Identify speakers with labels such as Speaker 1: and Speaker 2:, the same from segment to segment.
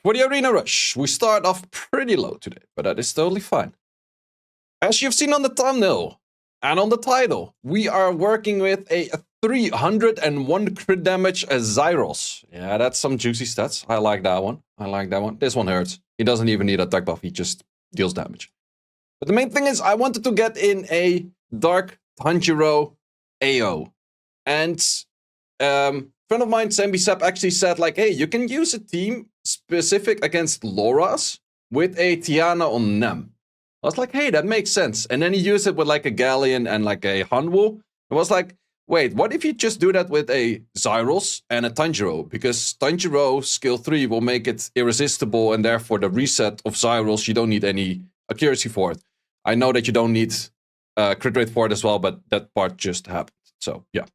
Speaker 1: For the Arena Rush, we start off pretty low today, but that is totally fine. As you've seen on the thumbnail and on the title, we are working with a 301 crit damage as Zaiross. Yeah, that's some juicy stats. I like that one. I like that one. This one hurts. He doesn't even need attack buff. He just deals damage. But the main thing is I wanted to get in a Dark Tanjiro AO. And friend of mine, Sembisep, actually said like, hey, you can use a team specific against Loras with a Tiana on Nem. I was like, hey, that makes sense. And then he used it with like a Galleon and like a Hanwoo. It was like, wait, what if you just do that with a Zaiross and a Tanjiro? Because Tanjiro skill 3 will make it irresistible, and therefore the reset of Zaiross, you don't need any accuracy for it. I know that you don't need crit rate for it as well, but that part just happened. So yeah.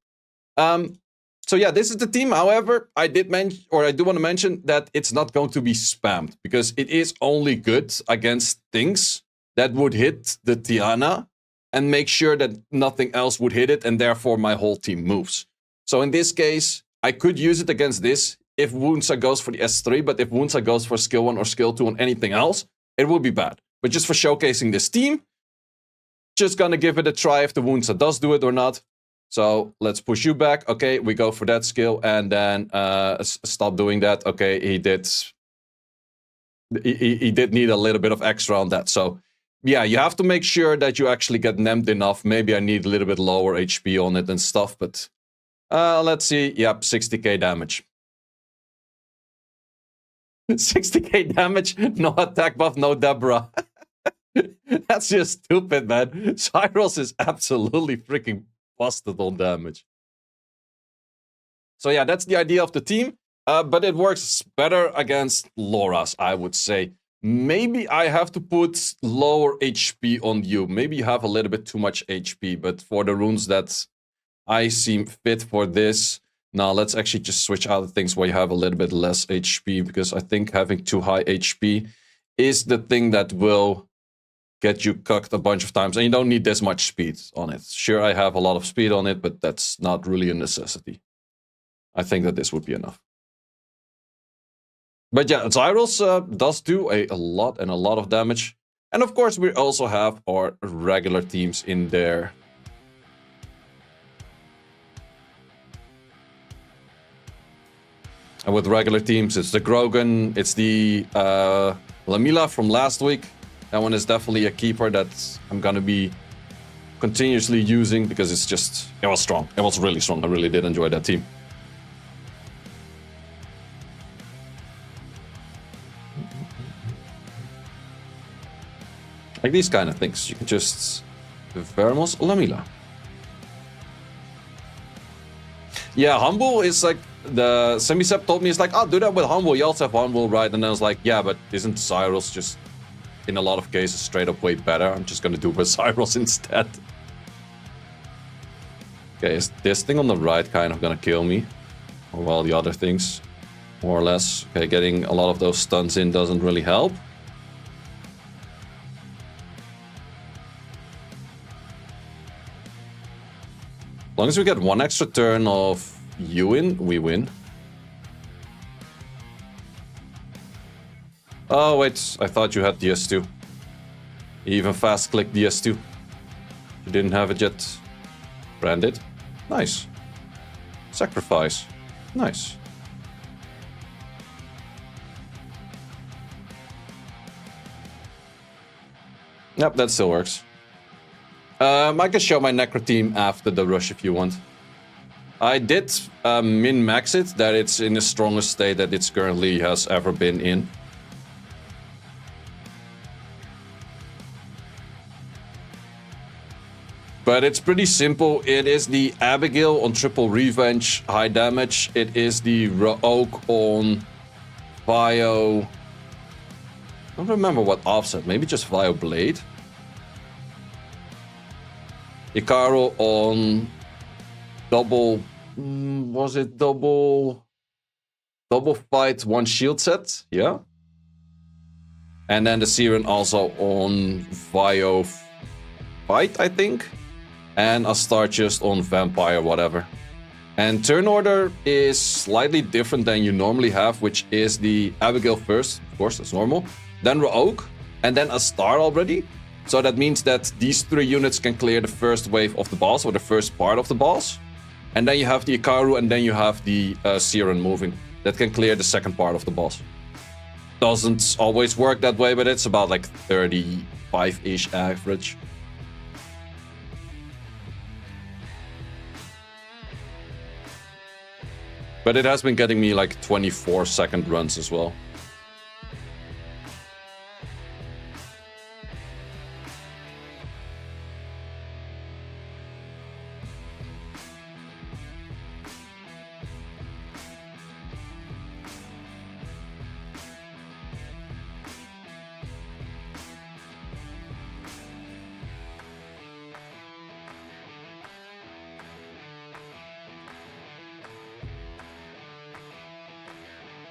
Speaker 1: So yeah, this is the team. However, I do want to mention that it's not going to be spammed, because it is only good against things that would hit the Tiana and make sure that nothing else would hit it, and therefore my whole team moves. So in this case, I could use it against this if Wunsa goes for the S3, but if Wunsa goes for skill 1 or skill 2 on anything else, it would be bad. But just for showcasing this team, just gonna give it a try if the Wunsa does do it or not. So let's push you back. Okay, we go for that skill, and then stop doing that. Okay, he did need a little bit of extra on that. So yeah, you have to make sure that you actually get nemmed enough. Maybe I need a little bit lower HP on it and stuff, but let's see. Yep, 60k damage. 60k damage, no attack buff, no Deborah. That's just stupid, man. Zaiross is absolutely freaking busted on damage. So yeah, that's the idea of the team. But it works better against Loras, I would say. Maybe I have to put lower HP on you. Maybe you have a little bit too much HP, but for the runes that I seem fit for this, now let's actually just switch out the things where you have a little bit less HP, because I think having too high HP is the thing that will get you cucked a bunch of times, and you don't need this much speed on it. Sure, I have a lot of speed on it, but that's not really a necessity. I think that this would be enough. But yeah, Zaiross does do a lot of damage. And of course, we also have our regular teams in there. And with regular teams, it's the Grogan, it's the Lamila from last week. That one is definitely a keeper that I'm going to be continuously using, because it's just, it was strong. It was really strong. I really did enjoy that team. Like these kind of things. You can just Vermos Lamila. Yeah, Humble is like, the Semisep told me, it's like, oh, do that with Humble. You also have Humble, right? And I was like, yeah, but isn't Zaiross just, in a lot of cases, straight up way better? I'm just gonna do with Zaiross instead. Okay, is this thing on the right kind of gonna kill me? Or well, the other things, more or less. Okay, getting a lot of those stuns in doesn't really help. As long as we get one extra turn of you in, we win. Oh wait, I thought you had DS2. You even fast click DS2. You didn't have it yet. Branded. Nice. Sacrifice. Nice. Yep, that still works. I can show my Necro team after the rush if you want. I did min-max it, that it's in the strongest state that it currently has ever been in. But it's pretty simple. It is the Abigail on triple revenge, high damage. It is the Raoak on Vio. I don't remember what offset, maybe just Vio Blade. Icaro on double, was it double fight, one shield set? Yeah. And then the Siren also on Vio fight, I think. And Astar just on Vampire, whatever. And turn order is slightly different than you normally have, which is the Abigail first, of course, that's normal. Then Rook, and then a star already. So that means that these 3 units can clear the first wave of the boss, or the first part of the boss. And then you have the Ikaru, and then you have the Siren moving. That can clear the second part of the boss. Doesn't always work that way, but it's about like 35-ish average. But it has been getting me like 24-second runs as well.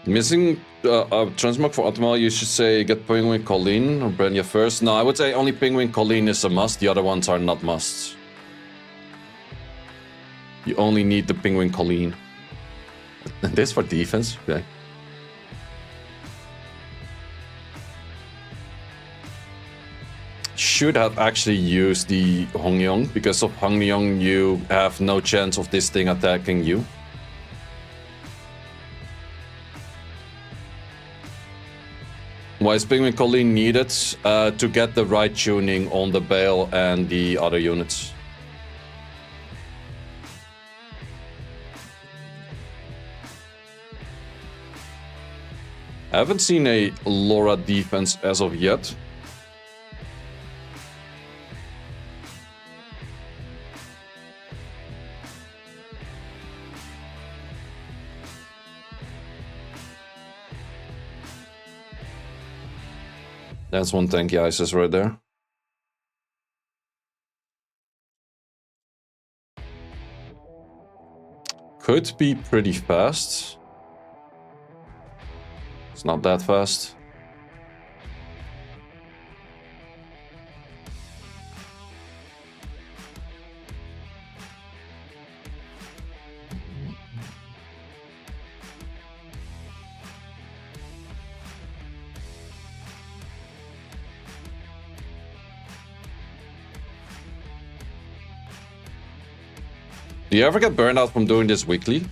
Speaker 1: Missing a transmog for Optimal, you should say get Penguin Colleen or Brenya first. No, I would say only Penguin Colleen is a must, the other ones are not musts. You only need the Penguin Colleen. And this for defense, okay. Should have actually used the Hongyong, because of Hongyong you have no chance of this thing attacking you. Why is Penguin Colleen needed? To get the right tuning on the Bale and the other units. I haven't seen a Laura defense as of yet. That's one tanky ISIS right there. Could be pretty fast. It's not that fast. Do you ever get burned out from doing this weekly?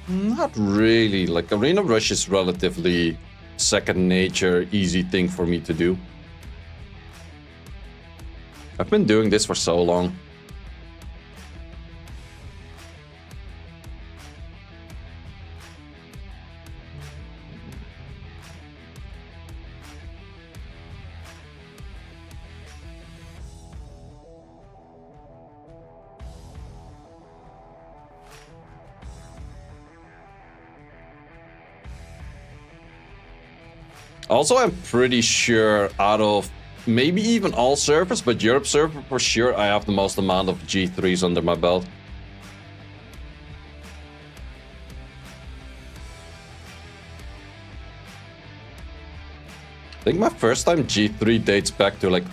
Speaker 1: Not really. Like, Arena Rush is relatively second nature, easy thing for me to do. I've been doing this for so long. Also, I'm pretty sure out of maybe even all servers, but Europe server for sure, I have the most amount of G3s under my belt. I think my first time G3 dates back to like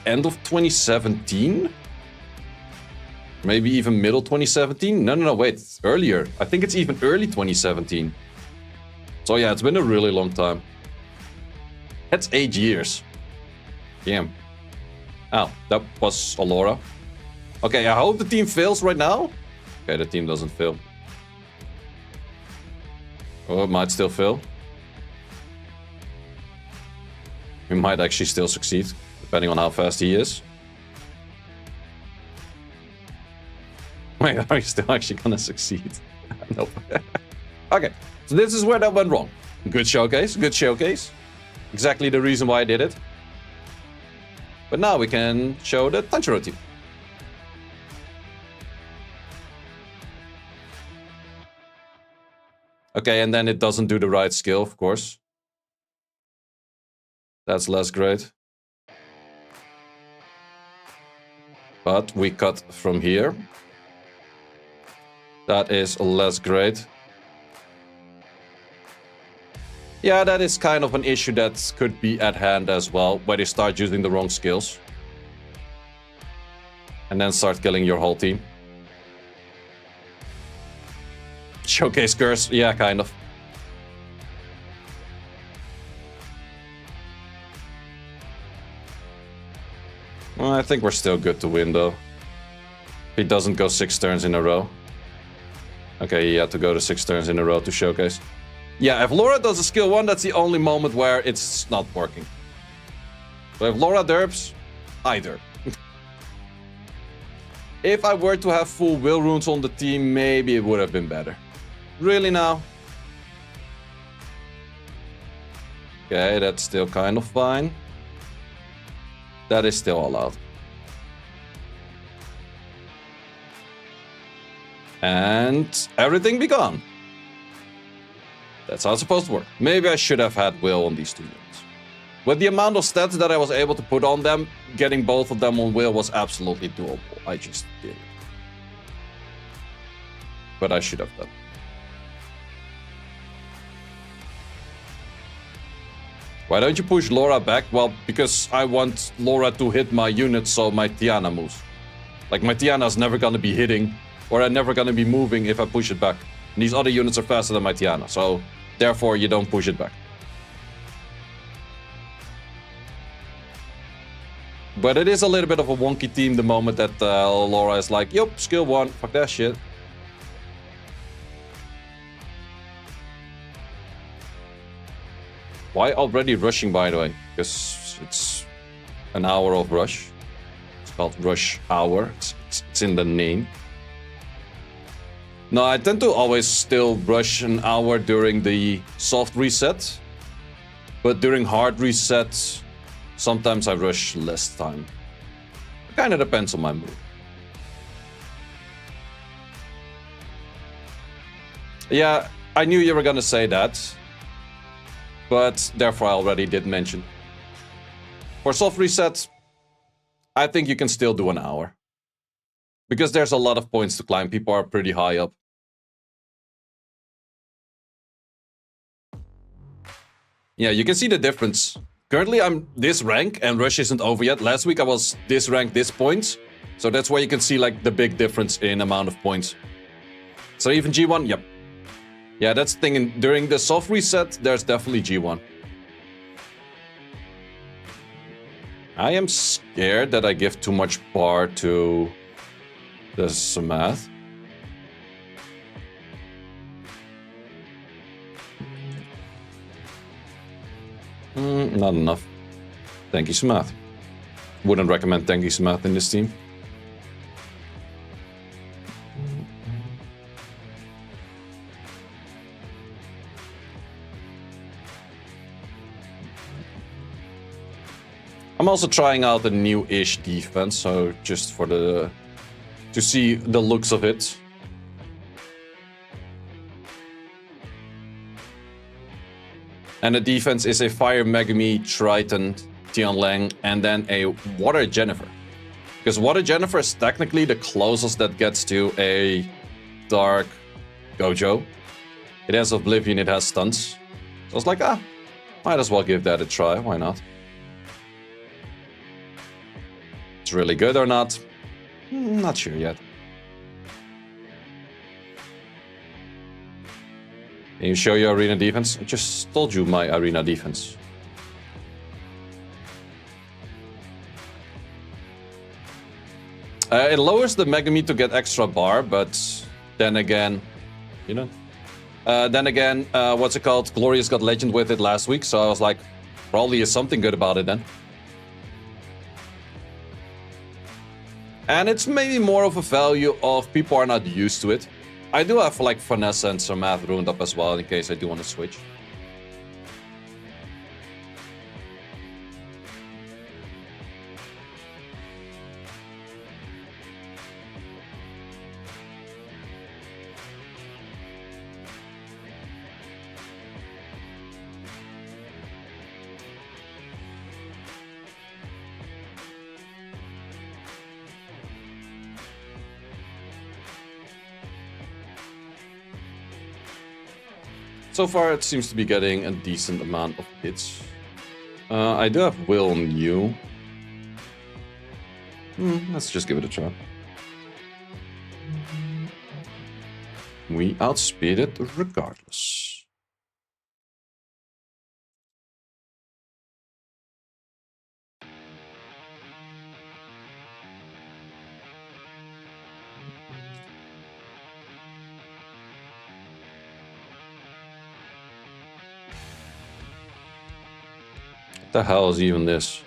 Speaker 1: end of 2017? Maybe even middle 2017? No, wait, it's earlier. I think it's even early 2017. So yeah, it's been a really long time. That's 8 years. Damn. Oh, that was Alora. Okay, I hope the team fails right now. Okay, the team doesn't fail. Oh, it might still fail. We might actually still succeed, depending on how fast he is. Wait, are you still actually gonna succeed? Nope. Okay. So this is where that went wrong. Good showcase, good showcase. Exactly the reason why I did it. But now we can show the Tanjiro team. Okay, and then it doesn't do the right skill, of course. That's less great. But we cut from here. That is less great. Yeah, that is kind of an issue that could be at hand as well, where they start using the wrong skills. And then start killing your whole team. Showcase curse, yeah, kind of. Well, I think we're still good to win, though. He doesn't go 6 turns in a row. Okay, he had to go to 6 turns in a row to showcase. Yeah, if Laura does a skill 1, that's the only moment where it's not working. So if Laura derps, I derp. If I were to have full will runes on the team, maybe it would have been better. Really now? Okay, that's still kind of fine. That is still allowed. And everything be gone. That's how it's supposed to work. Maybe I should have had will on these 2 units. With the amount of stats that I was able to put on them, getting both of them on will was absolutely doable. I just did. But I should have done. Why don't you push Laura back? Well, because I want Laura to hit my unit so my Tiana moves. Like, my Tiana's never gonna be hitting, or I'm never gonna be moving if I push it back. And these other units are faster than my Tiana, so therefore you don't push it back. But it is a little bit of a wonky team the moment that Laura is like, yup, skill 1, fuck that shit. Why already rushing, by the way? Because it's an hour of rush. It's called rush hour. It's in the name. No, I tend to always still rush an hour during the soft reset. But during hard reset, sometimes I rush less time. It kind of depends on my mood. Yeah, I knew you were gonna say that. But therefore I already did mention. For soft reset, I think you can still do an hour. Because there's a lot of points to climb. People are pretty high up. Yeah, you can see the difference. Currently I'm this rank and rush isn't over yet. Last week I was this rank, this points. So that's why you can see like the big difference in amount of points. So even G1, yep. Yeah, that's the thing. During the soft reset, there's definitely G1. I am scared that I give too much bar to the Samath. Not enough. Thank you, Samath. Wouldn't recommend Thank you, Samath in this team. I'm also trying out a new-ish defense, so just for to see the looks of it. And the defense is a Fire Megami, Triton, Tianlang, and then a Water Jennifer. Because Water Jennifer is technically the closest that gets to a Dark Gojo. It has Oblivion, it has Stunts. So I was like, might as well give that a try, why not? It's really good or not? Not sure yet. Can you show your arena defense? I just told you my arena defense. It lowers the Megami to get extra bar, but then again, you know. What's it called? Glorious got Legend with it last week, so I was like, probably is something good about it then. And it's maybe more of a value of people are not used to it. I do have like Vanessa and Samath ruined up as well in case I do want to switch. So far, it seems to be getting a decent amount of hits. I do have Will on you. Let's just give it a try. we outspeed it regardless. What the hell is even this?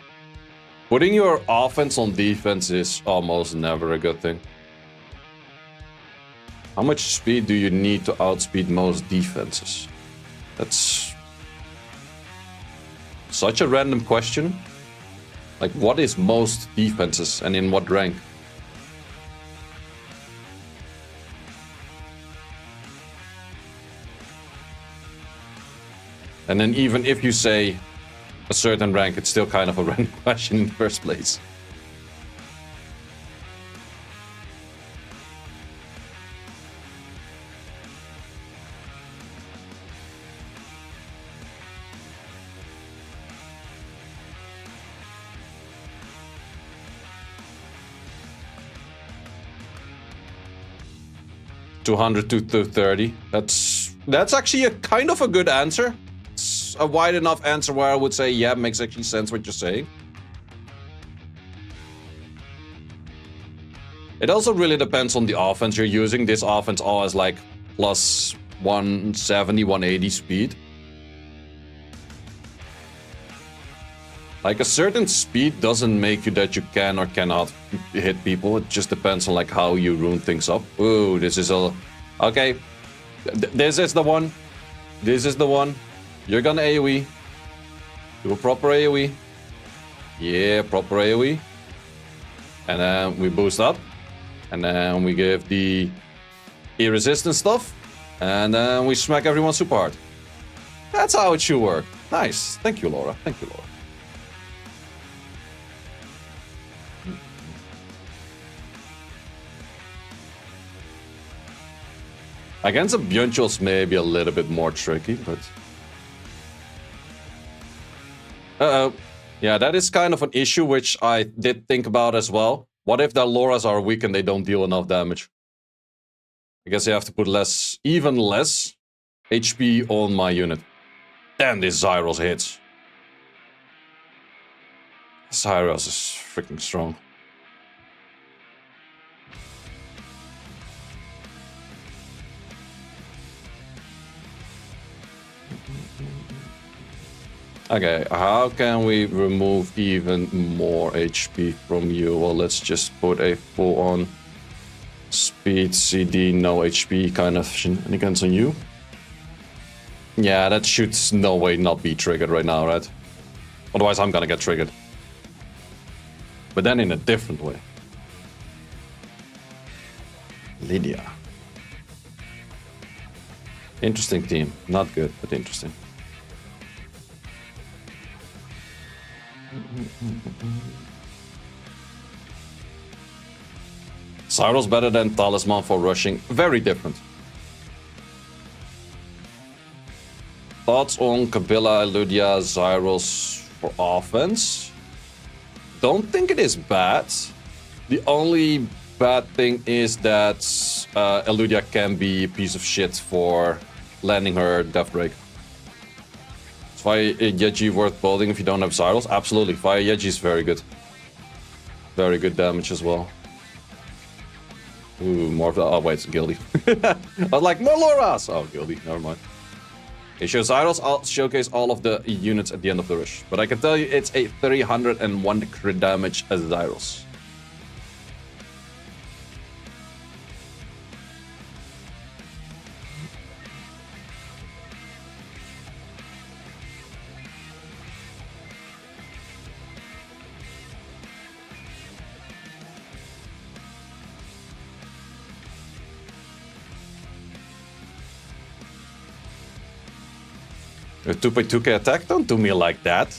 Speaker 1: Putting your offense on defense is almost never a good thing. How much speed do you need to outspeed most defenses? That's such a random question. Like, what is most defenses and in what rank? And then even if you say a certain rank, it's still kind of a random question in the first place. $200 to $230. That's actually a kind of a good answer. It's a wide enough answer where I would say, yeah, makes actually sense what you're saying. It also really depends on the offense you're using. This offense all has like plus 170, 180 speed. Like a certain speed doesn't make you that you can or cannot hit people. It just depends on like how you rune things up. Ooh, this is a... Okay. This is the one. This is the one. You're gonna AoE. Do a proper AoE. Yeah, proper AoE. And then we boost up. And then we give the E-resistance stuff. And then we smack everyone super hard. That's how it should work. Nice. Thank you, Laura. Thank you, Laura. Against a Björnchos maybe a little bit more tricky, but... Uh-oh. Yeah, that is kind of an issue which I did think about as well. What if their Lauras are weak and they don't deal enough damage? I guess you have to put less, even less HP on my unit. Damn, this Zaiross hits. Zaiross is freaking strong. Okay, how can we remove even more HP from you? Well, let's just put a full-on speed CD, no HP kind of shenanigans on you. Yeah, that should no way not be triggered right now, right? Otherwise, I'm gonna get triggered. But then in a different way. Lydia. Interesting team. Not good, but interesting. Zaiross better than Talisman for rushing. Very different. Thoughts on Kabila, Lydia, Zaiross for offense? Don't think it is bad. The only bad thing is that Eludia can be a piece of shit for landing her Death Break. Is Fire Yeji worth building if you don't have Zaiross? Absolutely. Fire Yeji is very good. Very good damage as well. Ooh, more of the... Oh, wait, it's Gildy. I was like, more Lauras! Oh, Gildy, never mind. Okay, show Zaiross. I'll showcase all of the units at the end of the rush. But I can tell you it's a 301 crit damage as Zaiross. A 2.2k attack? Don't do me like that.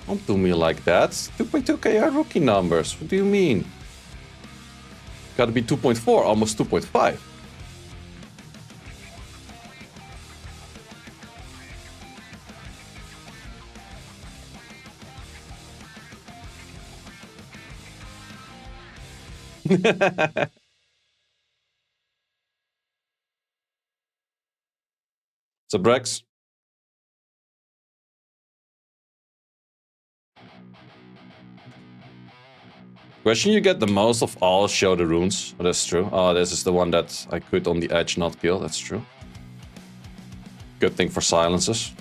Speaker 1: Don't do me like that. 2.2k are rookie numbers. What do you mean? Gotta be 2.4, almost 2.5. Subrex. Question you get the most of all show the runes. Oh, that's true. Oh, this is the one that I could on the edge not kill. That's true. Good thing for silences.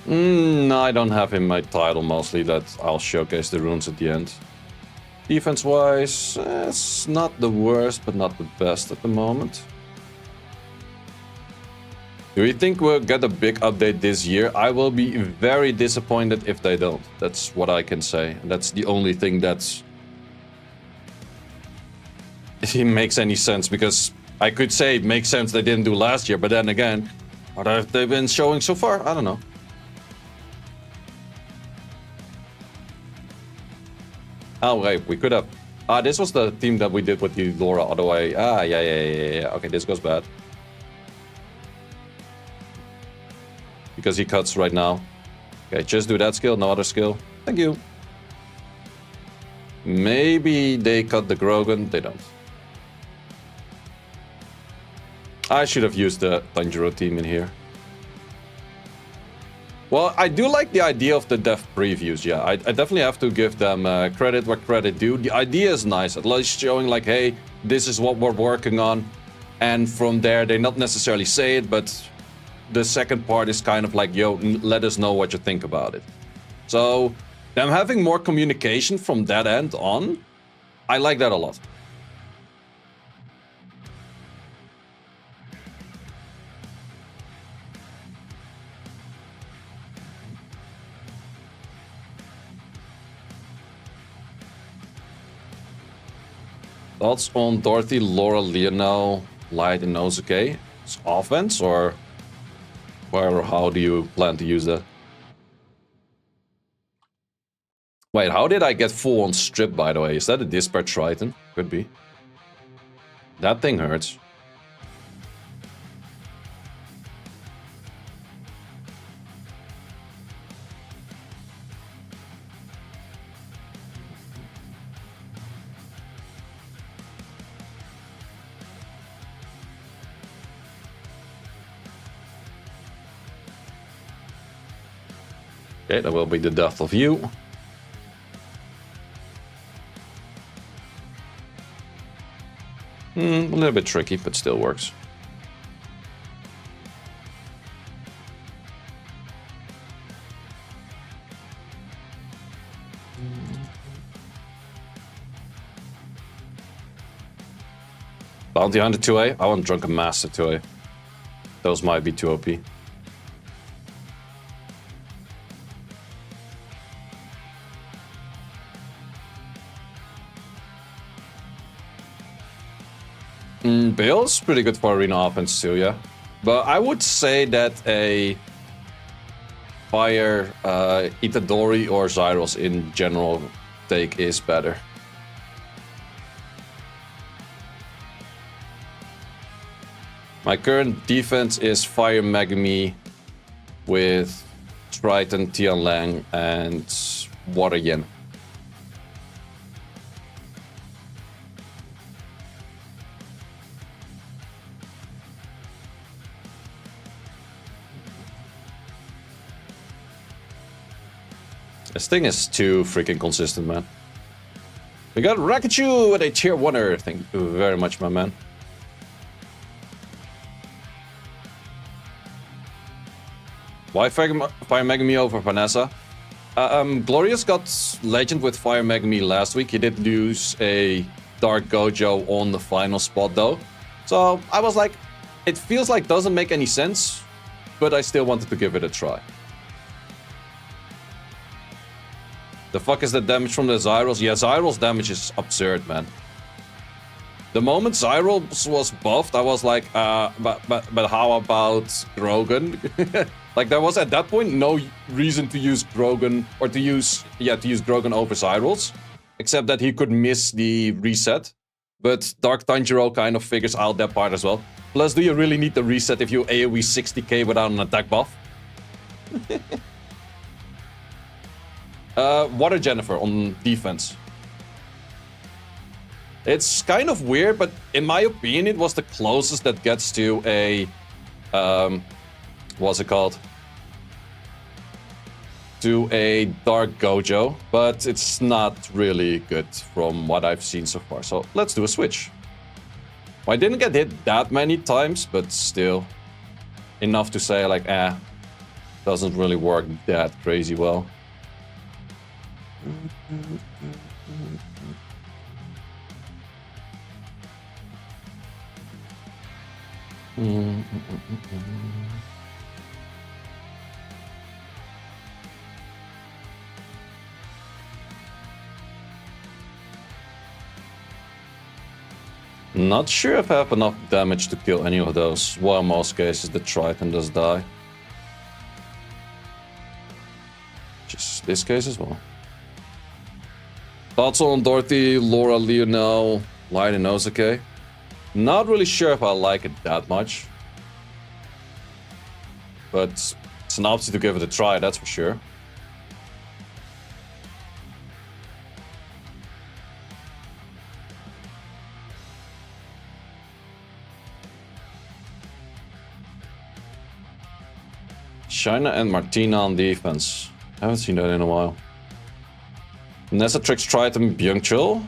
Speaker 1: No, I don't have in my title mostly that I'll showcase the runes at the end. Defense-wise, it's not the worst, but not the best at the moment. Do you think we'll get a big update this year? I will be very disappointed if they don't. That's what I can say. That's the only thing that's... it makes any sense, because I could say it makes sense they didn't do last year, but then again, what have they been showing so far? I don't know. Oh, wait, we could have... this was the team that we did with the Laura other way. Yeah. Okay, this goes bad. Because he cuts right now. Okay, just do that skill, no other skill. Thank you. Maybe they cut the Grogan. They don't. I should have used the Tanjiro team in here. Well, I do like the idea of the dev previews, yeah. I definitely have to give them credit where credit due. The idea is nice, at least showing like, hey, this is what we're working on. And from there, they not necessarily say it, but the second part is kind of like, yo, let us know what you think about it. So, them having more communication from that end on, I like that a lot. Thoughts on Dorothy, Laura, Leonel, Light, and Nozuke? It's offense, or how do you plan to use that? Wait, how did I get full on strip, by the way? Is that a Despair Triton? Could be. That thing hurts. Okay, that will be the death of you. A little bit tricky, but still works. Bounty Hunter 2A? I want Drunken Master 2A. Those might be too OP. Bale's pretty good for arena offense too, yeah. But I would say that a Fire Itadori or Zaiross in general take is better. My current defense is Fire Megami with Triton, Tianlang, and Water Yen. This thing is too freaking consistent, man. We got Rakachu with a tier 1er. Thank you very much, my man. Why Fire Megami over Vanessa? Glorious got Legend with Fire Megami last week. He did lose a Dark Gojo on the final spot, though. So I was like, it feels like doesn't make any sense, but I still wanted to give it a try. The fuck is the damage from the Zaiross? Yeah, Zaiross damage is absurd, man. The moment Zaiross was buffed, I was like, but how about Grogan? Like, there was at that point no reason to use Grogan, or to use Grogan over Zaiross, except that he could miss the reset. But Dark Tanjiro kind of figures out that part as well. Plus, do you really need the reset if you AoE 60k without an attack buff? Water Jennifer on defense. It's kind of weird, but in my opinion, it was the closest that gets to a... what's it called? To a Dark Gojo, but it's not really good from what I've seen so far. So let's do a switch. I didn't get hit that many times, but still enough to say like, doesn't really work that crazy well. Not sure if I have enough damage to kill any of those. Well, in most cases, the Triton does die. Just this case as well. Thoughts on Dorothy, Laura, Lionel, Light and Osuke? Not really sure if I like it that much. But it's an option to give it a try, that's for sure. China and Martina on defense. Haven't seen that in a while. Nessa Trix Triton Byung-Chul.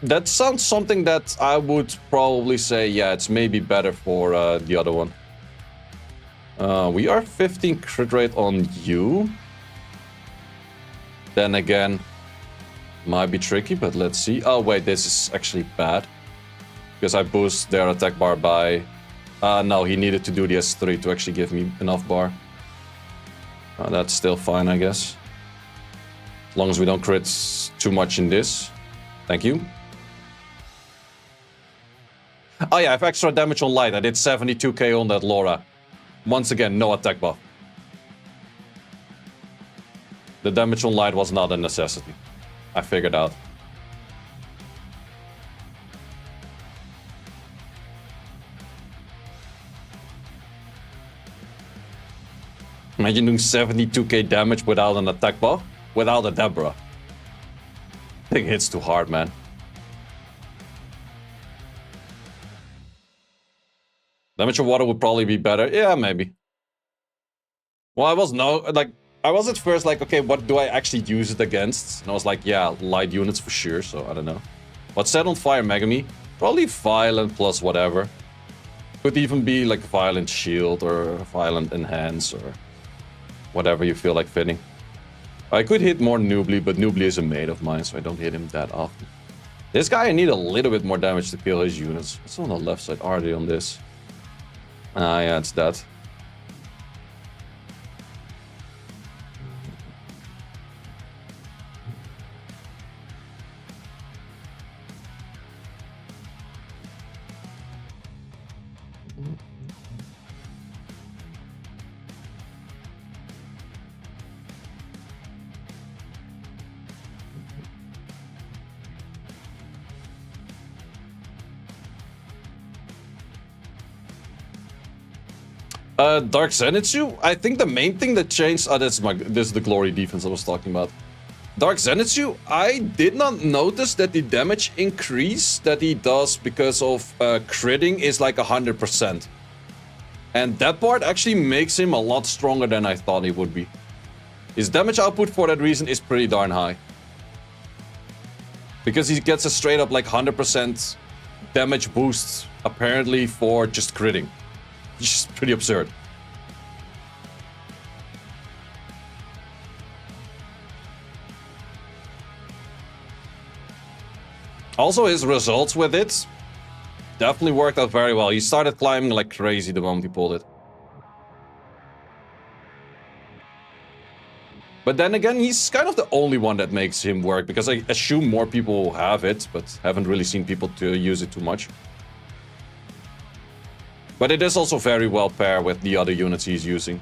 Speaker 1: That sounds something that I would probably say, yeah, it's maybe better for the other one. We are 15 crit rate on you. Then again, might be tricky, but let's see. Oh wait, this is actually bad. Because I boost their attack bar by... no, he needed to do the S3 to actually give me enough bar. That's still fine, I guess. As long as we don't crit too much in this. Thank you. Oh yeah, I have extra damage on Light. I did 72k on that Laura. Once again, no attack buff. The damage on Light was not a necessity. I figured out. Imagine doing 72k damage without an attack buff, without a Deborah. Thing hits too hard, man. Damage of water would probably be better. Yeah, maybe. Well, I was at first like, okay, what do I actually use it against? And I was like, yeah, light units for sure, so I don't know. What set on fire Megami? Probably violent plus whatever. Could even be like violent shield or violent enhance or whatever you feel like fitting. I could hit more Nubly, but Nubly is a mate of mine, so I don't hit him that often. This guy, I need a little bit more damage to kill his units. What's on the left side? Are they on this? Ah, yeah, it's that. Dark Zenitsu, I think the main thing that changed... Oh, this is the glory defense I was talking about. Dark Zenitsu, I did not notice that the damage increase that he does because of critting is like 100%. And that part actually makes him a lot stronger than I thought he would be. His damage output for that reason is pretty darn high. Because he gets a straight up like 100% damage boost apparently for just critting. It's just pretty absurd. Also, his results with it definitely worked out very well. He started climbing like crazy the moment he pulled it. But then again, he's kind of the only one that makes him work, because I assume more people have it, but haven't really seen people to use it too much. But it is also very well paired with the other units he's using.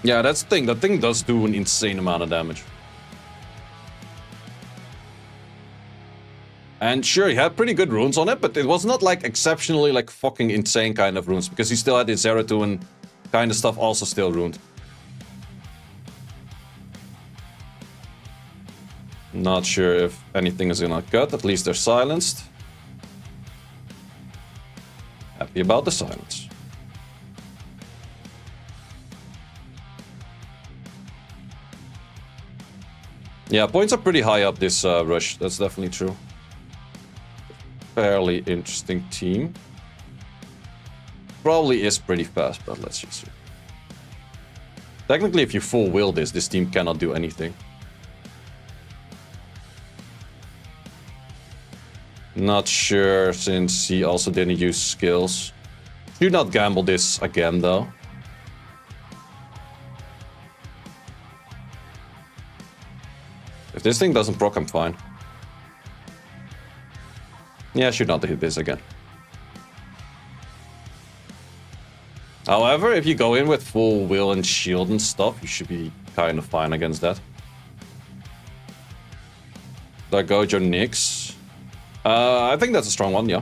Speaker 1: Yeah, that's the thing. That thing does do an insane amount of damage. And sure, he had pretty good runes on it, but it was not like exceptionally like fucking insane kind of runes, because he still had his Zeratul kind of stuff also still ruined. Not sure if anything is gonna cut, at least they're silenced. Happy about the silence. Yeah, points are pretty high up this rush, that's definitely true. Fairly interesting team. Probably is pretty fast, but let's just see. Technically, if you full will this team cannot do anything. Not sure, since he also didn't use skills. Do not gamble this again, though. If this thing doesn't proc, I'm fine. Yeah, I should not hit this again. However, if you go in with full will and shield and stuff, you should be kind of fine against that. That Gojo Nyx. I think that's a strong one, yeah.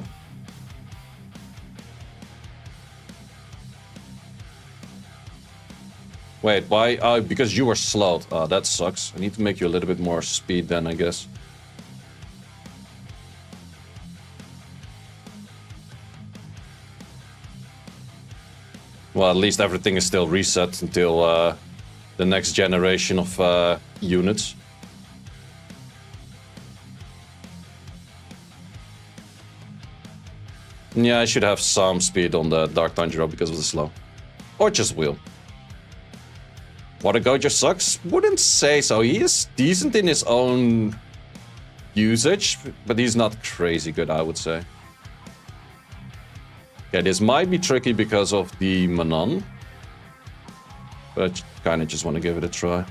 Speaker 1: Wait, why? Oh, because you were slowed. That sucks. I need to make you a little bit more speed then, I guess. Well, at least everything is still reset until the next generation of units. Yeah, I should have some speed on the Dark Tanjiro because of the slow. Or just will. Water Gojo sucks? Wouldn't say so. He is decent in his own usage, but he's not crazy good, I would say. Okay, this might be tricky because of the Manon. But I kind of just want to give it a try.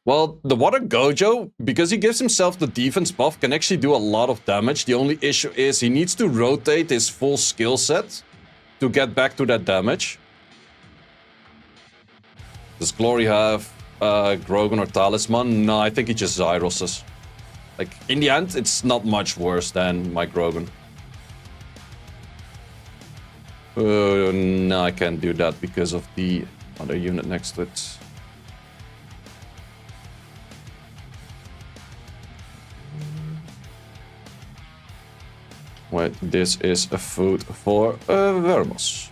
Speaker 1: Well, the Water Gojo, because he gives himself the defense buff, can actually do a lot of damage. The only issue is he needs to rotate his full skill set to get back to that damage. Does Glory have Grogan or Talisman? No, I think he just Zairosses. Like, in the end, it's not much worse than my Grogan. No, I can't do that because of the other unit next to it. Wait, this is a food for Vermos.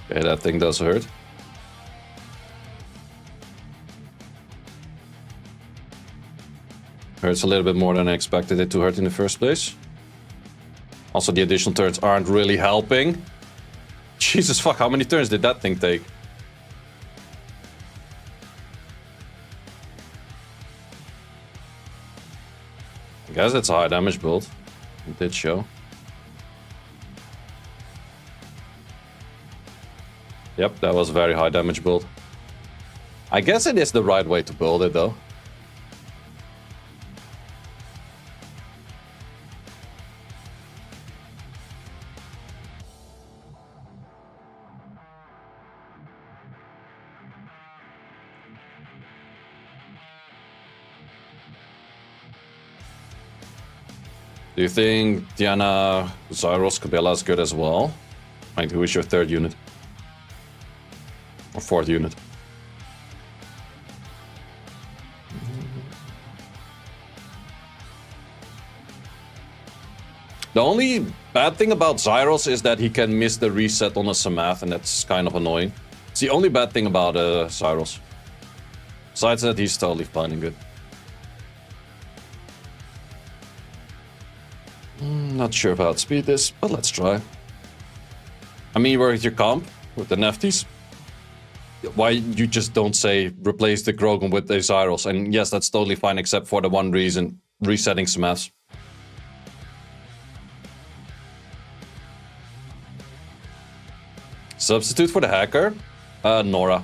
Speaker 1: Okay, that thing does hurt. Hurts a little bit more than I expected it to hurt in the first place. Also, the additional turns aren't really helping. Jesus fuck, how many turns did that thing take? I guess it's a high damage build. It did show. Yep, that was a very high damage build. I guess it is the right way to build it though. Do you think Diana Zaiross Cabela is good as well? Like, who is your third unit? Or fourth unit? The only bad thing about Zaiross is that he can miss the reset on a Samath, and that's kind of annoying. It's the only bad thing about Zaiross. Besides that, he's totally fine and good. Not sure about speed this, but let's try. I mean, with your comp, with the Nefties, why you just don't say replace the Grogan with the Zaiross? And yes, that's totally fine, except for the one reason, resetting some maps. Substitute for the hacker? Nora.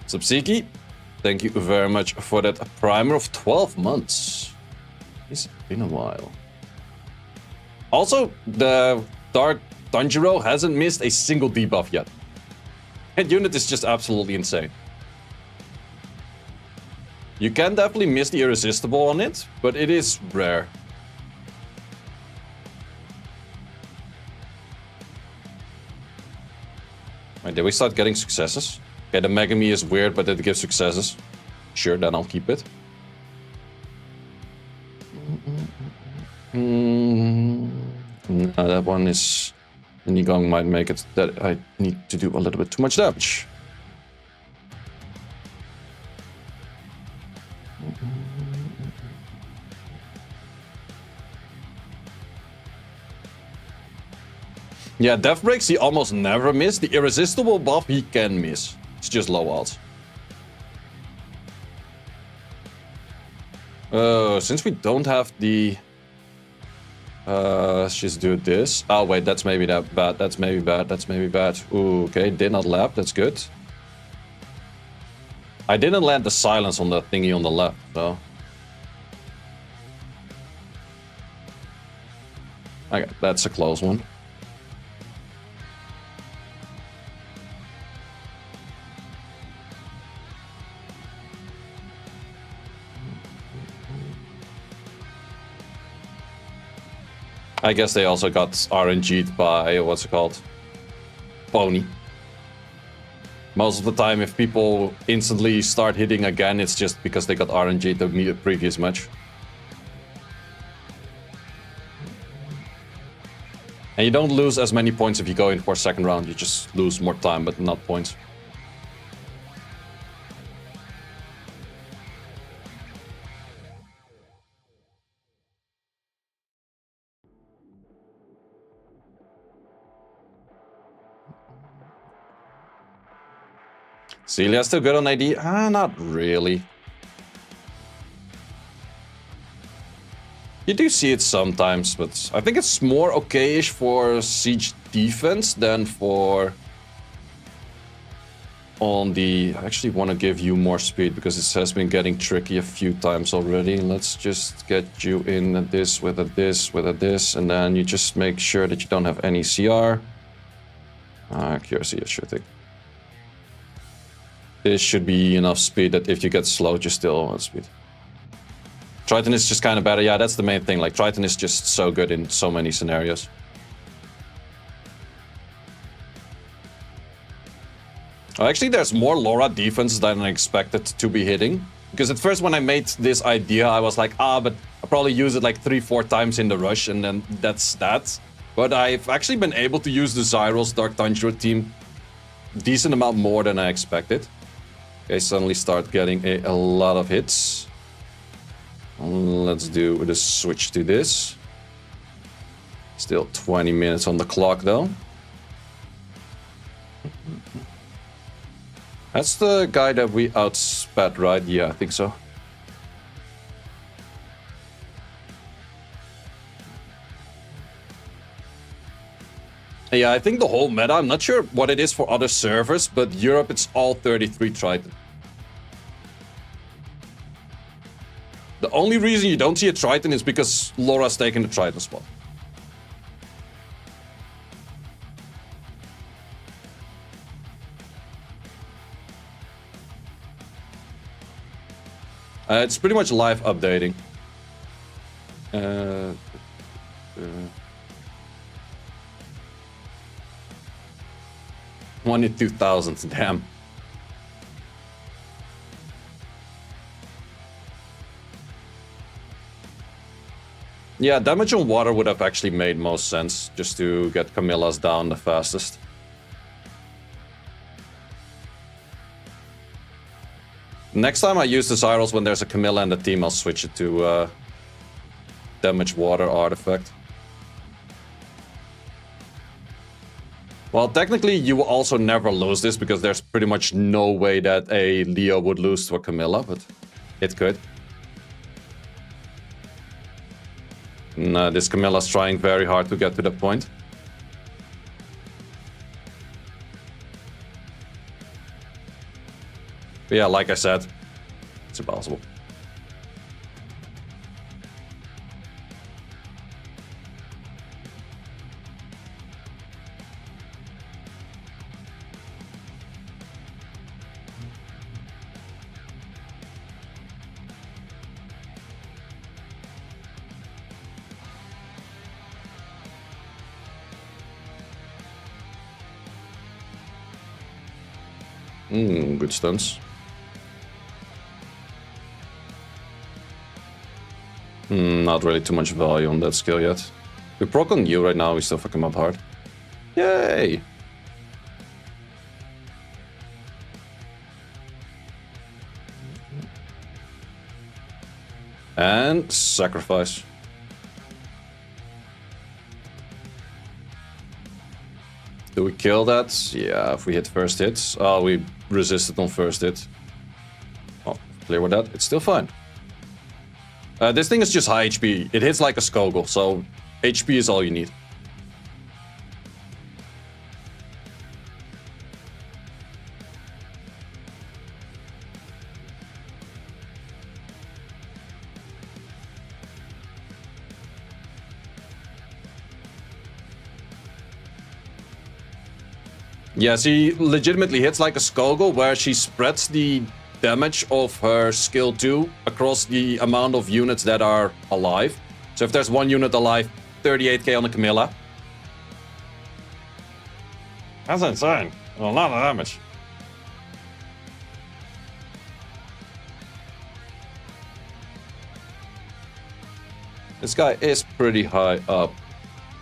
Speaker 1: Subsiki, thank you very much for that primer of 12 months. It's been a while. Also, the Dark Tanjiro hasn't missed a single debuff yet. That unit is just absolutely insane. You can definitely miss the Irresistible on it, but it is rare. Right, did we start getting successes? Okay, the Megami is weird, but it gives successes. Sure, then I'll keep it. No, that one is... The Nigong might make it that I need to do a little bit too much damage. Yeah, Death Breaks he almost never miss. The Irresistible buff he can miss. It's just low odds. Since we don't have the... let's just do this. Oh wait, that's maybe that bad. That's maybe bad. That's maybe bad. Ooh, okay, did not lap. That's good. I didn't land the silence on the thingy on the left, so... Okay, that's a close one. I guess they also got RNG'd by, what's it called? Pony. Most of the time, if people instantly start hitting again, it's just because they got RNG'd the previous match. And you don't lose as many points if you go in for a second round, you just lose more time, but not points. Celia still good on AD? Not really. You do see it sometimes, but I think it's more okay-ish for siege defense than for... On the... I actually want to give you more speed because it has been getting tricky a few times already. Let's just get you in at this, with a this, with a this, and then you just make sure that you don't have any CR. Accuracy, sure thing. This should be enough speed that if you get slowed, you still have speed. Triton is just kind of better. Yeah, that's the main thing. Like, Triton is just so good in so many scenarios. Actually, there's more Laura defense than I expected to be hitting. Because at first when I made this idea, I was like, but I'll probably use it like 3-4 times in the rush, and then that's that. But I've actually been able to use the Zaiross Dark Tanjiro team decent amount more than I expected. Okay, suddenly start getting a lot of hits. Let's do the switch to this. Still 20 minutes on the clock though. That's the guy that we outspat, right? Yeah, I think so. Yeah, I think the whole meta, I'm not sure what it is for other servers, but Europe, it's all 33 Triton. The only reason you don't see a Triton is because Laura's taking the Triton spot. It's pretty much live updating. 22,000, damn. Yeah, damage on water would have actually made most sense, just to get Camilla's down the fastest. Next time I use the Zaiross when there's a Camilla in the team, I'll switch it to damage water artifact. Well, technically you will also never lose this, because there's pretty much no way that a Leo would lose to a Camilla, but it could. And, this Camilla's trying very hard to get to the point. But yeah, like I said, it's impossible. Good stunts. Not really too much value on that skill yet. We proc on you right now, we still fuck him up hard. Yay! And sacrifice. Do we kill that? Yeah, if we hit first hits. Oh, we resisted on first hit. Oh, clear with that. It's still fine. This thing is just high HP. It hits like a Skogul, so HP is all you need. Yeah, she legitimately hits like a Skogul, where she spreads the damage of her skill 2 across the amount of units that are alive. So if there's one unit alive, 38k on the Camilla. That's insane. A lot of damage. This guy is pretty high up.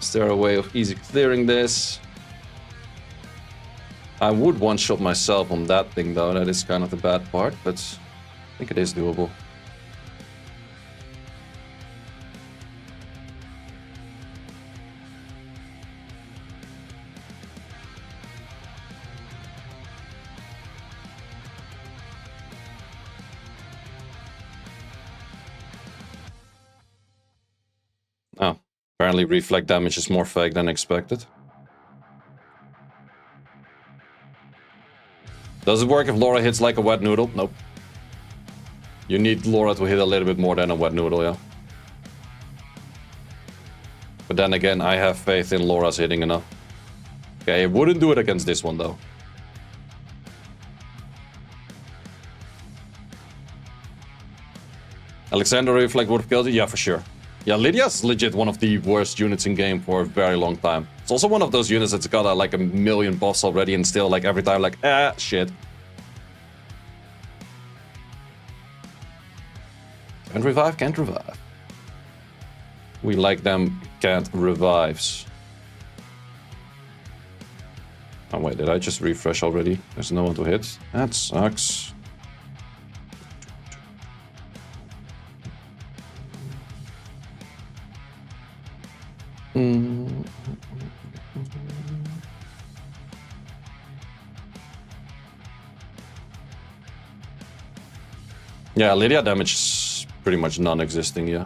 Speaker 1: Is there a way of easy clearing this? I would one-shot myself on that thing, though. That is kind of the bad part, but I think it is doable. Oh, apparently reflect damage is more fake than expected. Does it work if Laura hits like a wet noodle? Nope. You need Laura to hit a little bit more than a wet noodle, yeah. But then again, I have faith in Laura's hitting enough. Okay, I wouldn't do it against this one, though. Alexander Reflect would have killed you? Yeah, for sure. Yeah, Lydia's legit one of the worst units in game for a very long time. It's also one of those units that's got like a million buffs already and still like every time like, shit. Can't revive, can't revive. We like them can't revives. Oh wait, did I just refresh already? There's no one to hit. That sucks. Yeah, Lydia damage is pretty much non-existing, yeah.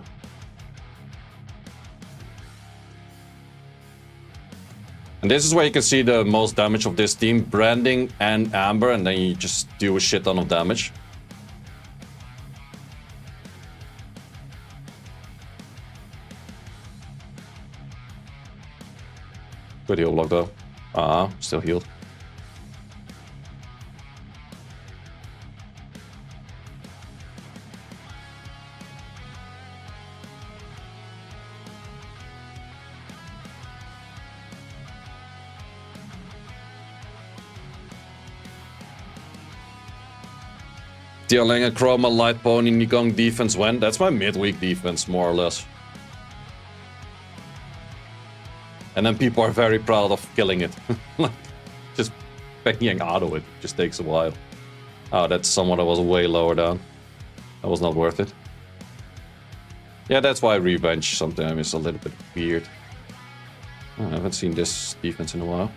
Speaker 1: And this is where you can see the most damage of this team, Branding and Amber, and then you just do a shit ton of damage. Good heal block though. Still healed. Dealing a Chroma, Light Pony, Nikong defense when? That's my midweek defense, more or less. And then people are very proud of killing it. Like, just banging out of it just takes a while. Oh, that's someone that was way lower down. That was not worth it. Yeah, that's why Revenge sometimes is a little bit weird. Oh, I haven't seen this defense in a while.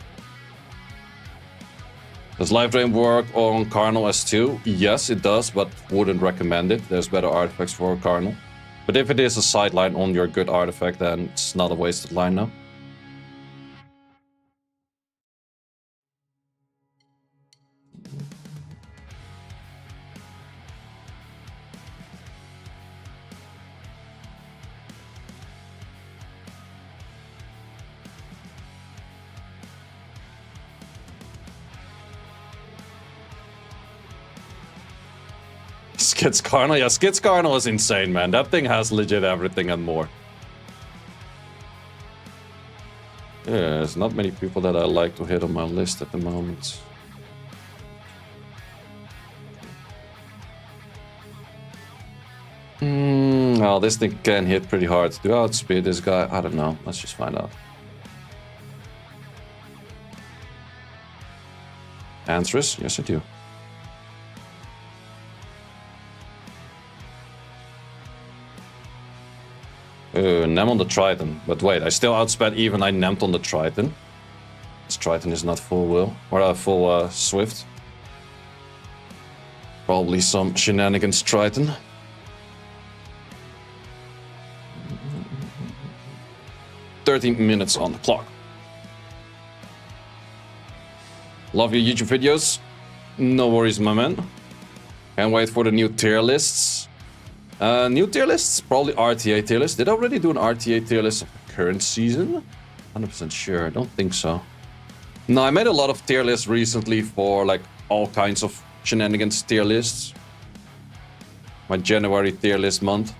Speaker 1: Does Life Drain work on Carnal S2? Yes, it does, but wouldn't recommend it. There's better artifacts for Carnal. But if it is a sideline on your good artifact, then it's not a wasted line now. Skits Carnal? Yeah, Skits Carnal is insane, man. That thing has legit everything and more. Yeah, there's not many people that I like to hit on my list at the moment. Well, this thing can hit pretty hard. Do I outspeed this guy? I don't know. Let's just find out. Answer is yes, I do. Nem on the Triton. But wait, I still outsped even I nemmed on the Triton. This Triton is not full will. Or full Swift. Probably some shenanigans Triton. "13 minutes on the clock. Love your YouTube videos. No worries, my man. Can't wait for the new tier lists. New tier lists? Probably RTA tier list. Did I already do an RTA tier list of the current season? 100% sure. I don't think so. No, I made a lot of tier lists recently for like all kinds of shenanigans tier lists. My January tier list month.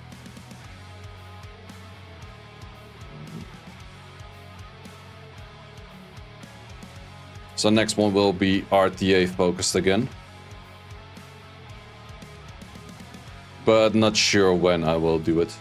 Speaker 1: So next one will be RTA focused again. But not sure when I will do it.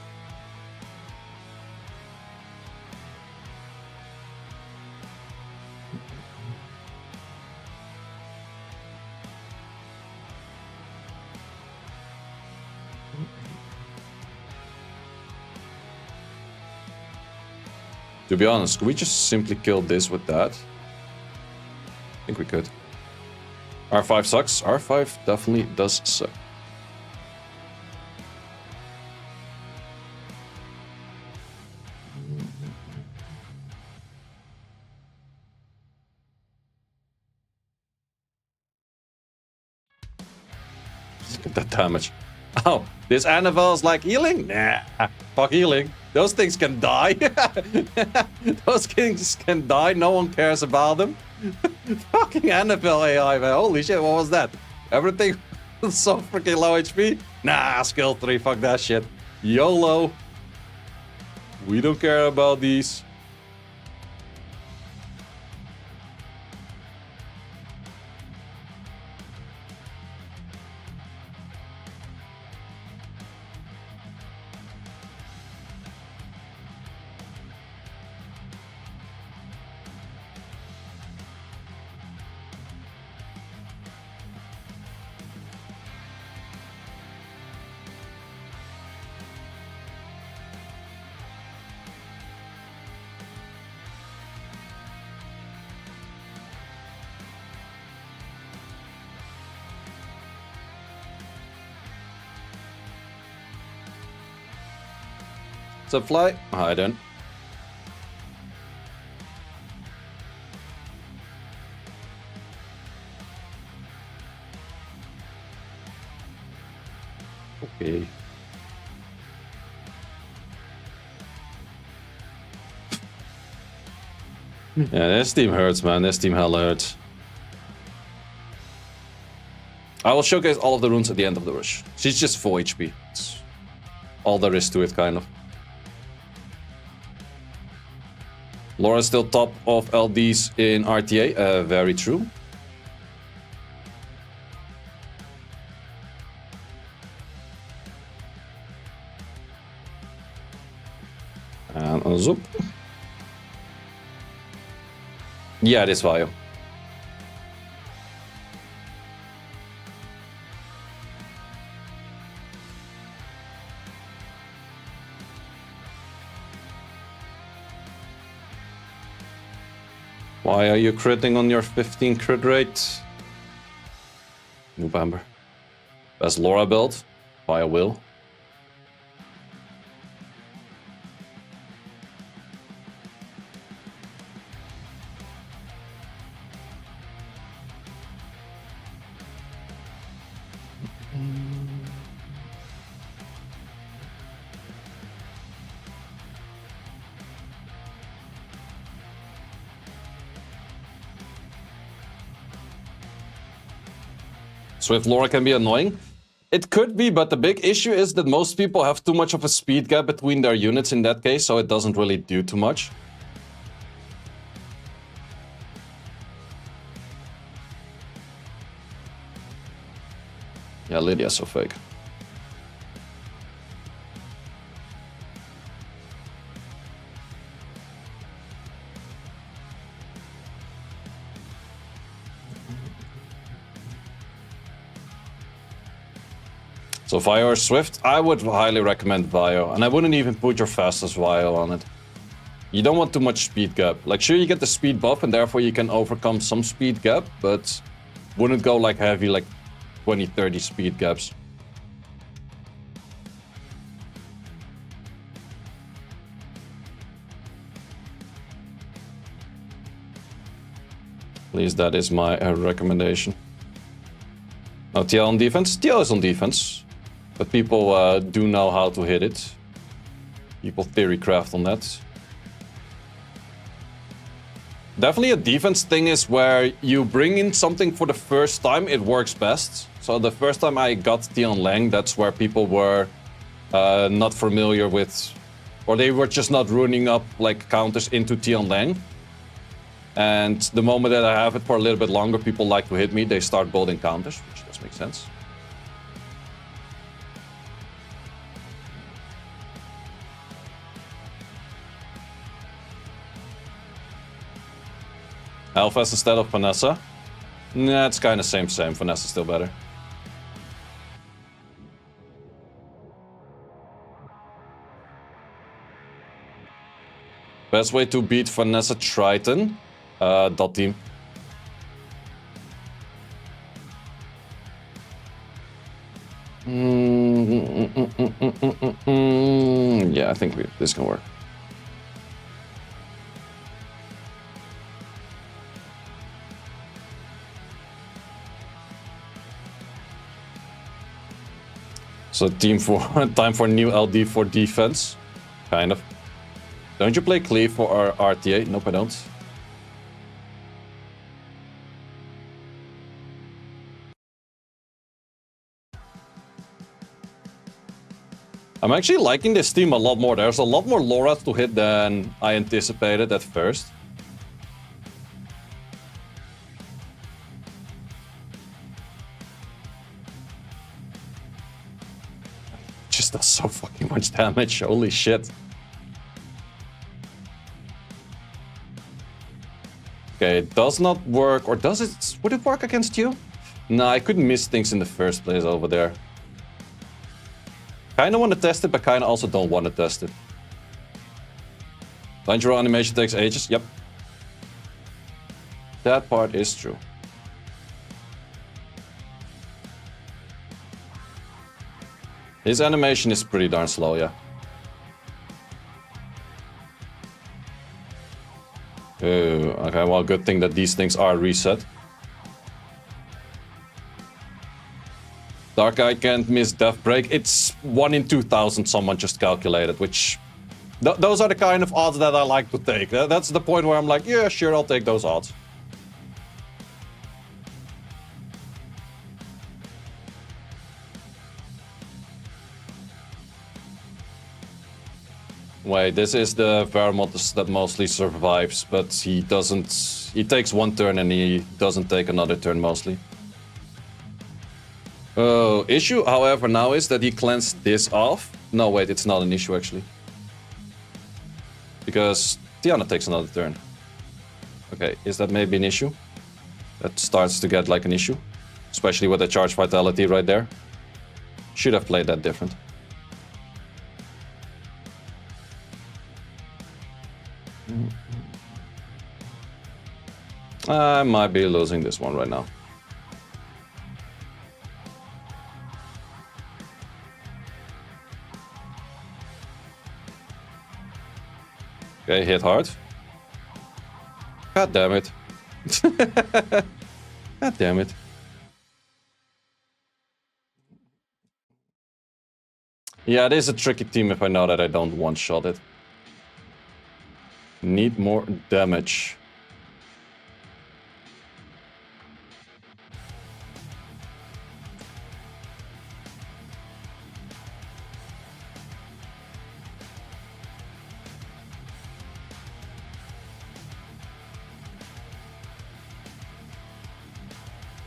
Speaker 1: To be honest, could we just simply kill this with that? I think we could. R5 sucks. R5 definitely does suck. Look at that damage. Oh, this Annabelle is like healing? Nah, fuck healing. Those things can die. Those things can die. No one cares about them. Fucking Annabelle AI, man. Holy shit, what was that? Everything was so freaking low HP? Nah, skill 3, fuck that shit. YOLO. We don't care about these. What's up, Fly? Hi, Dan. Okay. Yeah, this team hurts, man. This team hella hurts. I will showcase all of the runes at the end of the rush. She's just full HP. It's all there is to it, kind of. Laura's still top of LDs in RTA. Very true. And zoop. Yeah, it is Vaio. Why are you critting on your 15 crit rate? Noob Amber. Best Laura build. Vaio will. Swift Laura can be annoying. It could be, but the big issue is that most people have too much of a speed gap between their units in that case, so it doesn't really do too much. Yeah, Lydia's so fake. So Vaio or Swift? I would highly recommend Vaio, and I wouldn't even put your fastest Vaio on it. You don't want too much speed gap. Like, sure, you get the speed buff, and therefore you can overcome some speed gap, but wouldn't go like heavy, like 20, 30 speed gaps. At least that is my recommendation. Now, TL on defense? TL is on defense. But people do know how to hit it. People theory craft on that. Definitely a defense thing is where you bring in something for the first time, it works best. So the first time I got Tian Lang, that's where people were not familiar with, or they were just not running up like counters into Tian Lang. And the moment that I have it for a little bit longer, people like to hit me, they start building counters, which does make sense. Alphas instead of Vanessa? Nah, it's kind of same. Vanessa's still better. Best way to beat Vanessa Triton? Dot team. Yeah, I think this can work. So time for new LD for defense, kind of. Don't you play Cleave for our RTA? Nope, I don't. I'm actually liking this team a lot more. There's a lot more Lauras to hit than I anticipated at first. Just does so fucking much damage, holy shit. Okay, it does not work, or does it? Would it work against you? No, I couldn't miss things in the first place over there. Kinda want to test it, but kinda also don't want to test it. Tanjiro animation takes ages, yep. That part is true. His animation is pretty darn slow, yeah. Okay, well, good thing that these things are reset. Dark Eye can't miss Death Break. It's 1 in 2,000 someone just calculated, which... those are the kind of odds that I like to take. That's the point where I'm like, yeah, sure, I'll take those odds. Wait, this is the Vermont that mostly survives, but he doesn't... He takes one turn and he doesn't take another turn mostly. Issue, however, now is that he cleansed this off. No, wait, it's not an issue actually. because Tiana takes another turn. Okay, is that maybe an issue? That starts to get like an issue, especially with the charge vitality right there. Should have played that different. I might be losing this one right now. Okay, hit hard. God damn it. God damn it. Yeah, it is a tricky team if I know that I don't one-shot it. Need more damage.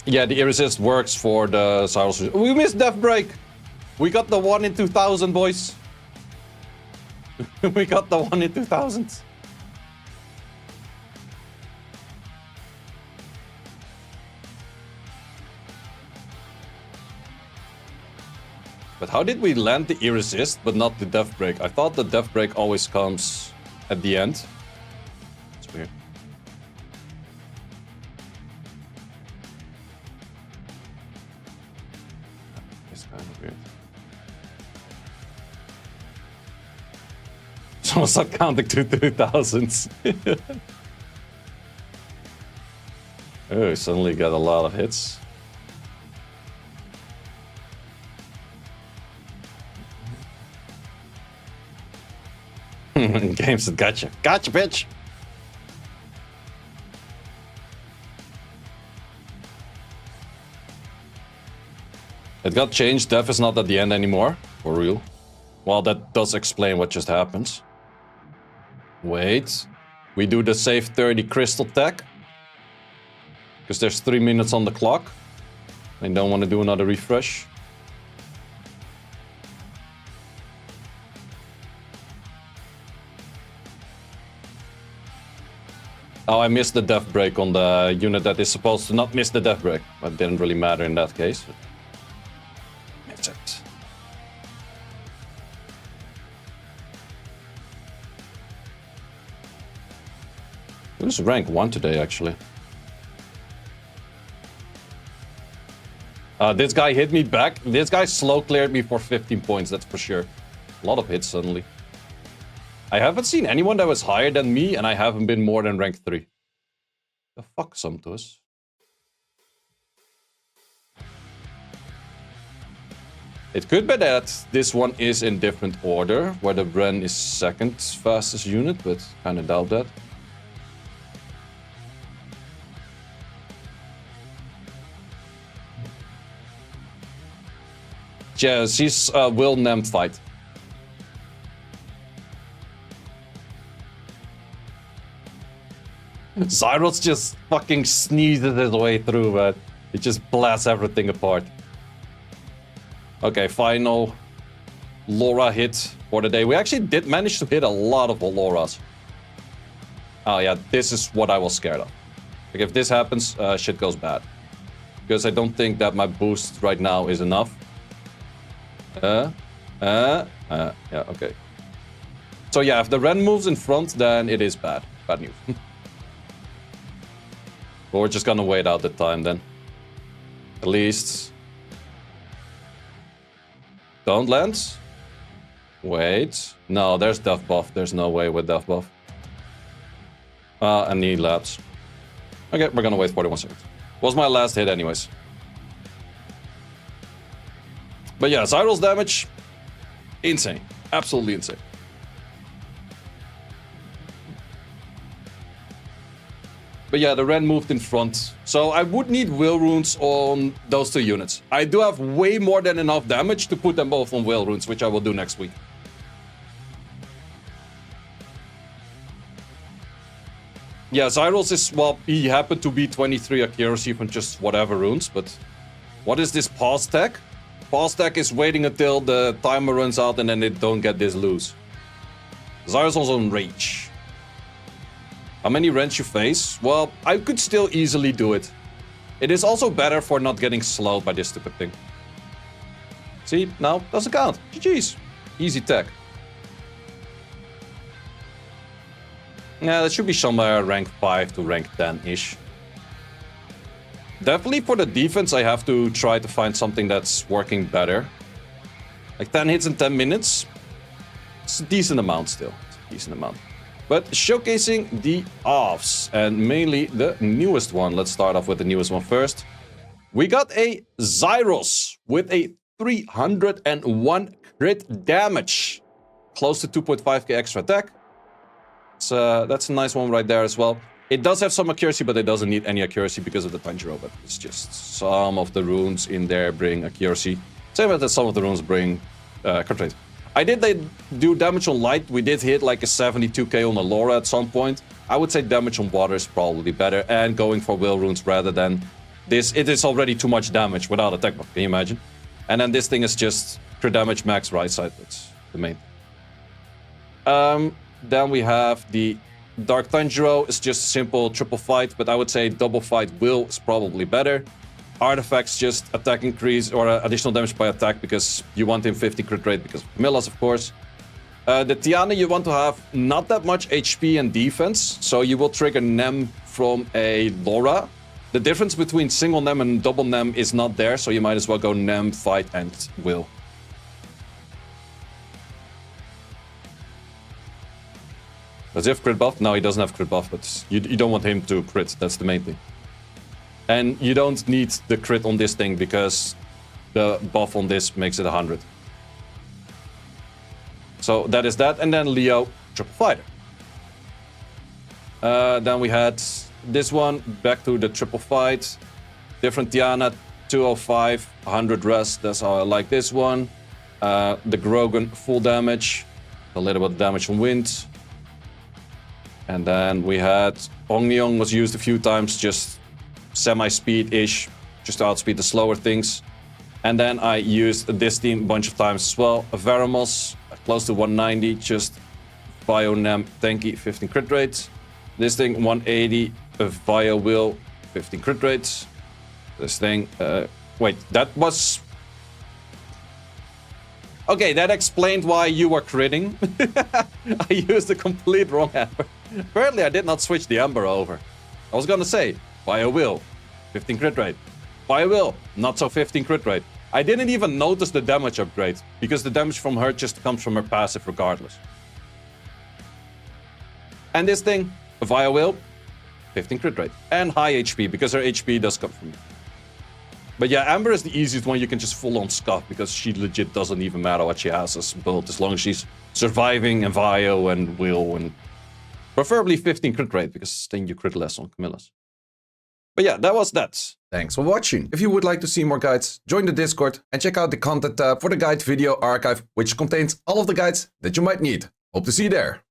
Speaker 1: Yeah, the resist works for the Zaiross. We missed Death Break! We got the 1 in 2000, boys. We got the 1 in 2000. But how did we land the resist but not the Death Break? I thought the Death Break always comes at the end. It's weird. It's kind of weird. Someone start counting to 2000s. Oh, suddenly got a lot of hits. Games that gotcha. Gotcha, bitch! It got changed. Death is not at the end anymore. For real. Well, that does explain what just happened. Wait. We do the save 30 crystal tech. Because there's 3 minutes on the clock. I don't want to do another refresh. Oh, I missed the death break on the unit that is supposed to not miss the death break. But it didn't really matter in that case. That's it. Who's rank 1 today, actually? This guy hit me back. This guy slow cleared me for 15 points, that's for sure. A lot of hits suddenly. I haven't seen anyone that was higher than me, and I haven't been more than rank 3. The fuck, Sumptuous? It could be that this one is in different order, where the Bren is second fastest unit, but kinda doubt that. Yeah, she's Will Nem fight. Zaiross just fucking sneezes his way through, man. It just blasts everything apart. Okay, final Laura hit for the day. We actually did manage to hit a lot of Lauras. Oh yeah, this is what I was scared of. Like if this happens, shit goes bad. Because I don't think that my boost right now is enough. Yeah, okay. So yeah, if the Ren moves in front, then it is bad. Bad news. But we're just gonna wait out the time then. At least. Don't land. Wait. No, there's death buff. There's no way with death buff. And need labs. Okay, we're gonna wait 41 seconds. Was my last hit anyways. But yeah, Zaiross damage, insane. Absolutely insane. But yeah, the Ren moved in front. So I would need will runes on those 2 units. I do have way more than enough damage to put them both on will runes, which I will do next week. Yeah, Zaiross is, well, he happened to be 23 accuracy from just whatever runes, but what is this pause tech? Pause tech is waiting until the timer runs out and then they don't get this loose. Zaiross on rage. How many rents you face? Well, I could still easily do it. It is also better for not getting slowed by this stupid thing. See, now doesn't count. GG's. Easy tech. Yeah, that should be somewhere rank 5 to rank 10-ish. Definitely for the defense, I have to try to find something that's working better. Like 10 hits in 10 minutes. It's a decent amount still. It's a decent amount. But showcasing the offs, and mainly the newest one. Let's start off with the newest one first. We got a Zaiross with a 301 crit damage. Close to 2.5k extra attack. So that's a nice one right there as well. It does have some accuracy, but it doesn't need any accuracy because of the Tanjiro. But it's just some of the runes in there bring accuracy. Same as that some of the runes bring crit rate. I did do damage on light. We did hit like a 72k on Allura at some point. I would say damage on water is probably better. And going for will runes rather than this. It is already too much damage without attack buff. Can you imagine? And then this thing is just crit damage max right side. That's the main thing. Then we have the Dark Tanjiro. It's just a simple triple fight, but I would say double fight will is probably better. Artifacts just attack increase or additional damage by attack because you want him 50 crit rate because of Millas, of course. The Tiana, you want to have not that much HP and defense, so you will trigger Nem from a Laura. The difference between single Nem and double Nem is not there, so you might as well go Nem, fight, and will. Does he have crit buff? No, he doesn't have crit buff, but you don't want him to crit. That's the main thing. And you don't need the crit on this thing because the buff on this makes it 100. So that is that. And then Leo, triple fighter. Then we had this one, back to the triple fight. Different Tiana, 205, 100 rest. That's how I like this one. The Grogan, full damage. A little bit of damage from wind. And then we had Ongyong was used a few times, just semi-speed-ish, just to outspeed the slower things. And then I used this team a bunch of times as well. A Veramos, close to 190, just Bio Nem, tanky, 15 crit rate. This thing, 180, a Bio Will, 15 crit rate. This thing, wait, that was... Okay, that explained why you were critting. I used the complete wrong Ember. Apparently, I did not switch the Ember over. I was gonna say, Bio Will, 15 crit rate. Bio Will, not so 15 crit rate. I didn't even notice the damage upgrade, because the damage from her just comes from her passive regardless. And this thing, Bio Will, 15 crit rate. And high HP, because her HP does come from me. But yeah, Amber is the easiest one. You can just full-on scuff because she legit doesn't even matter what she has as build as long as she's surviving and Vio and Will and preferably 15 crit rate because then you crit less on Camillas. But yeah, that was that. Thanks for watching. If you would like to see more guides, join the Discord and check out the content tab for the guide video archive, which contains all of the guides that you might need. Hope to see you there.